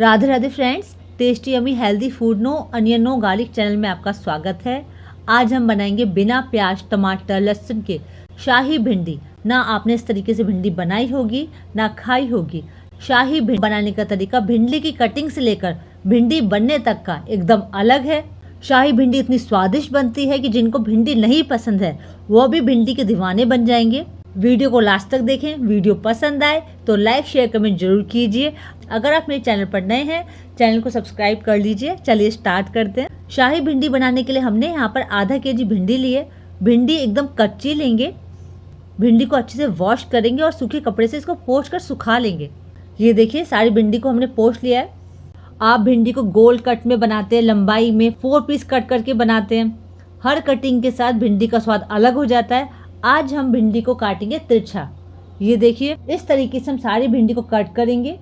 Radhe Radhe friends, tasty yummy healthy food no onion no garlic channel में आपका स्वागत है। आज हम बनाएंगे बिना प्याज टमाटर लहसुन के शाही भिंडी। ना आपने इस तरीके से भिंडी बनाई होगी ना खाई होगी। शाही भिंडी बनाने का तरीका भिंडी की कटिंग से लेकर भिंडी बनने तक का एकदम अलग है। शाही भिंडी इतनी स्वादिष्ट बनती है कि जिनको भिंडी नहीं पसंद है वो भी भिंडी के दीवाने बन जाएंगे। वीडियो को लास्ट तक देखें। वीडियो पसंद आए तो लाइक शेयर कमेंट जरूर कीजिए। अगर आप मेरे चैनल पर नए हैं चैनल को सब्सक्राइब कर लीजिए। चलिए स्टार्ट करते हैं। शाही भिंडी बनाने के लिए हमने यहाँ पर आधा केजी भिंडी ली है। भिंडी एकदम कच्ची लेंगे। भिंडी को अच्छे से वॉश करेंगे और सूखे कपड़े से इसको पोंछ कर सुखा लेंगे। ये देखिए सारी भिंडी को हमने पोंछ लिया है। आप भिंडी को गोल कट में बनाते हैं, लंबाई में 4 पीस कट करके बनाते हैं। हर कटिंग के साथ भिंडी का स्वाद अलग हो जाता है। आज हम भिंडी को काटेंगे तिरछा। ये देखिए इस तरीके से हम सारी भिंडी को कट करेंगे।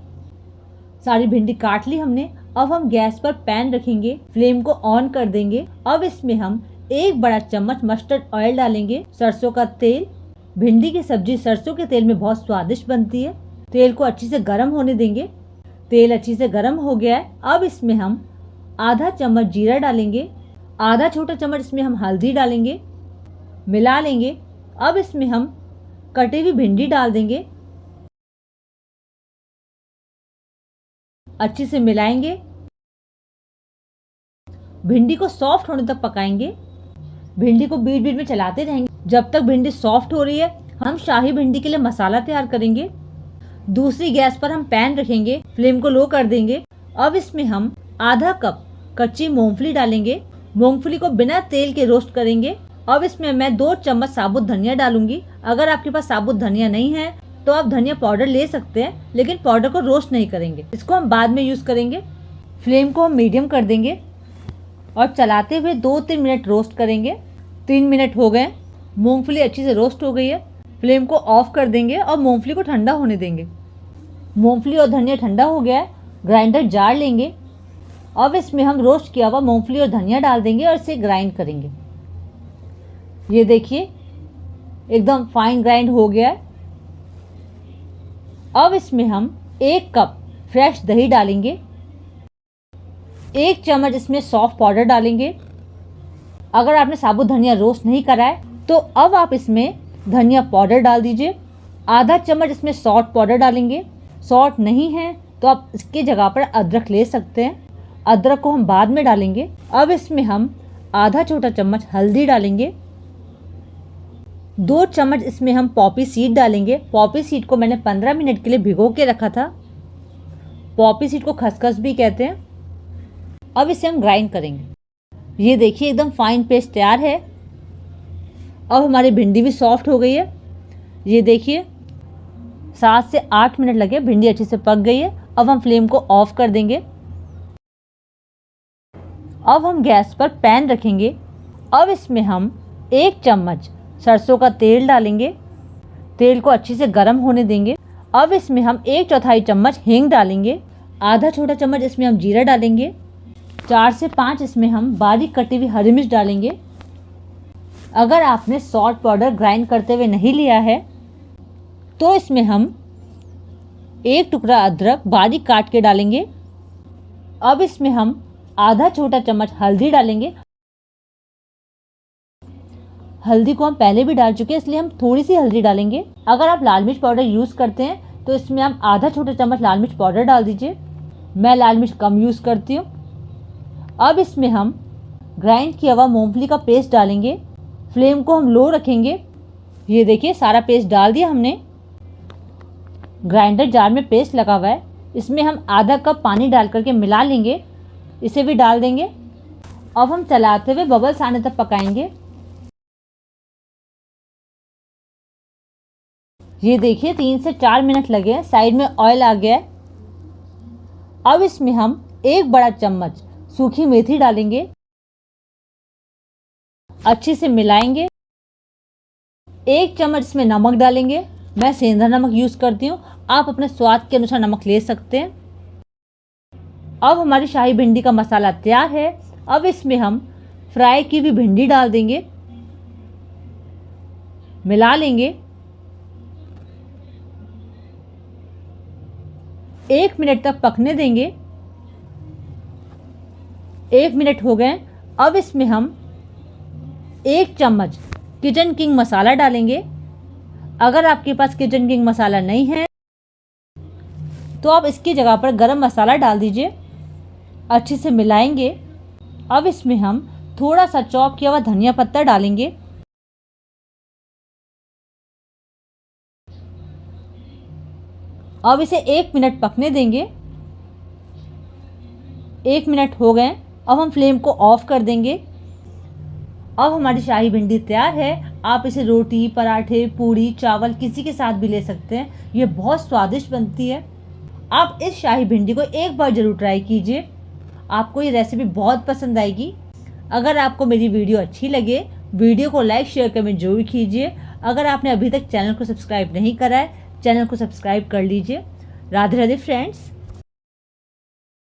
सारी भिंडी काट ली हमने। अब हम गैस पर पैन रखेंगे, फ्लेम को ऑन कर देंगे। अब इसमें हम 1 बड़ा चम्मच मस्टर्ड ऑयल डालेंगे, सरसों का तेल। भिंडी की सब्जी सरसों के तेल में बहुत स्वादिष्ट बनती है। तेल को अच्छे से गर्म होने देंगे। तेल अच्छे से गर्म हो गया है। अब इसमें हम आधा चम्मच जीरा डालेंगे, आधा छोटा चम्मच इसमें हम हल्दी डालेंगे, मिला लेंगे। अब इसमें हम कटी हुई भिंडी डाल देंगे, अच्छे से मिलाएंगे। भिंडी को सॉफ्ट होने तक पकाएंगे। भिंडी को बीच बीच में चलाते रहेंगे जब तक भिंडी सॉफ्ट हो रही है। हम शाही भिंडी के लिए मसाला तैयार करेंगे। दूसरी गैस पर हम पैन रखेंगे, फ्लेम को लो कर देंगे। अब इसमें हम आधा कप कच्ची मूंगफली डालेंगे। मूंगफली को बिना तेल के रोस्ट करेंगे। अब इसमें मैं 2 चम्मच साबुत धनिया डालूंगी। अगर आपके पास साबुत धनिया नहीं है तो आप धनिया पाउडर ले सकते हैं, लेकिन पाउडर को रोस्ट नहीं करेंगे, इसको हम बाद में यूज करेंगे। फ्लेम को हम मीडियम कर देंगे और चलाते हुए 2-3 मिनट रोस्ट करेंगे। 3 मिनट हो गए, मूंगफली अच्छी से रोस्ट हो गई है। फ्लेम को ऑफ कर देंगे और मूंगफली को ठंडा होने देंगे। मूंगफली और धनिया ठंडा हो गया है। ग्राइंडर जार लेंगे। अब इसमें हम रोस्ट किया हुआ मूंगफली और धनिया डाल देंगे और इसे ग्राइंड करेंगे। ये देखिए एकदम फाइन ग्राइंड हो गया है। अब इसमें हम 1 कप फ्रेश दही डालेंगे। 1 चम्मच इसमें सौंफ पाउडर डालेंगे। अगर आपने साबुत धनिया रोस्ट नहीं करा है तो अब आप इसमें धनिया पाउडर डाल दीजिए। आधा चम्मच इसमें सॉल्ट पाउडर डालेंगे। सॉल्ट नहीं है तो आप इसकी जगह पर अदरक ले सकते हैं। अदरक को हम बाद में डालेंगे। अब इसमें हम आधा छोटा चम्मच हल्दी डालेंगे। 2 चम्मच इसमें हम पॉपी सीड डालेंगे। पॉपी सीड को मैंने 15 मिनट के लिए भिगो के रखा था। पॉपी सीड को खसखस भी कहते हैं। अब इसे हम ग्राइंड करेंगे। ये देखिए एकदम फाइन पेस्ट तैयार है। अब हमारी भिंडी भी सॉफ्ट हो गई है। ये देखिए 7 से 8 मिनट लगे, भिंडी अच्छे से पक गई है। अब हम फ्लेम को ऑफ कर देंगे। अब हम गैस पर पैन रखेंगे। अब इसमें हम 1 चम्मच सरसों का तेल डालेंगे। तेल को अच्छे से गर्म होने देंगे। अब इसमें हम 1/4 चम्मच हींग डालेंगे। आधा छोटा चम्मच इसमें हम जीरा डालेंगे। 4 से 5 इसमें हम बारीक कटी हुई हरी मिर्च डालेंगे। अगर आपने सॉल्ट पाउडर ग्राइंड करते हुए नहीं लिया है तो इसमें हम 1 टुकड़ा अदरक बारीक काट के डालेंगे। अब इसमें हम आधा छोटा चम्मच हल्दी डालेंगे। हल्दी को हम पहले भी डाल चुके हैं, इसलिए हम थोड़ी सी हल्दी डालेंगे। अगर आप लाल मिर्च पाउडर यूज़ करते हैं तो इसमें हम आधा छोटा चम्मच लाल मिर्च पाउडर डाल दीजिए। मैं लाल मिर्च कम यूज़ करती हूँ। अब इसमें हम ग्राइंड किया हुआ मूंगफली का पेस्ट डालेंगे। फ्लेम को हम लो रखेंगे। ये देखिए सारा पेस्ट डाल दिया हमने। ग्राइंडर जार में पेस्ट लगा हुआ है। इसमें हम आधा कप पानी डाल करके मिला लेंगे। इसे भी डाल देंगे। अब हम चलाते हुए बबल्स आने तक पकाएंगे। ये देखिए 3 से 4 मिनट लगे हैं। साइड में ऑयल आ गया है। अब इसमें हम 1 बड़ा चम्मच सूखी मेथी डालेंगे। अच्छे से मिलाएंगे। 1 चम्मच इसमें नमक डालेंगे। मैं सेंधा नमक यूज़ करती हूँ, आप अपने स्वाद के अनुसार नमक ले सकते हैं। अब हमारी शाही भिंडी का मसाला तैयार है। अब इसमें हम फ्राई की हुई भिंडी डाल देंगे, मिला लेंगे। 1 मिनट तक पकने देंगे। 1 मिनट हो गए। अब इसमें हम 1 चम्मच किचन किंग मसाला डालेंगे। अगर आपके पास किचन किंग मसाला नहीं है तो आप इसकी जगह पर गरम मसाला डाल दीजिए। अच्छे से मिलाएंगे। अब इसमें हम थोड़ा सा चॉप किया हुआ धनिया पत्ता डालेंगे। अब इसे 1 मिनट पकने देंगे। 1 मिनट हो गए। अब हम फ्लेम को ऑफ कर देंगे। अब हमारी शाही भिंडी तैयार है। आप इसे रोटी, पराठे, पूड़ी, चावल किसी के साथ भी ले सकते हैं। ये बहुत स्वादिष्ट बनती है। आप इस शाही भिंडी को एक बार ज़रूर ट्राई कीजिए। आपको ये रेसिपी बहुत पसंद आएगी। अगर आपको मेरी वीडियो अच्छी लगे, वीडियो को लाइक, शेयर, कमेंट जरूर कीजिए। अगर आपने अभी तक चैनल को सब्सक्राइब नहीं करा है, चैनल को सब्सक्राइब कर लीजिए। राधे राधे फ्रेंड्स।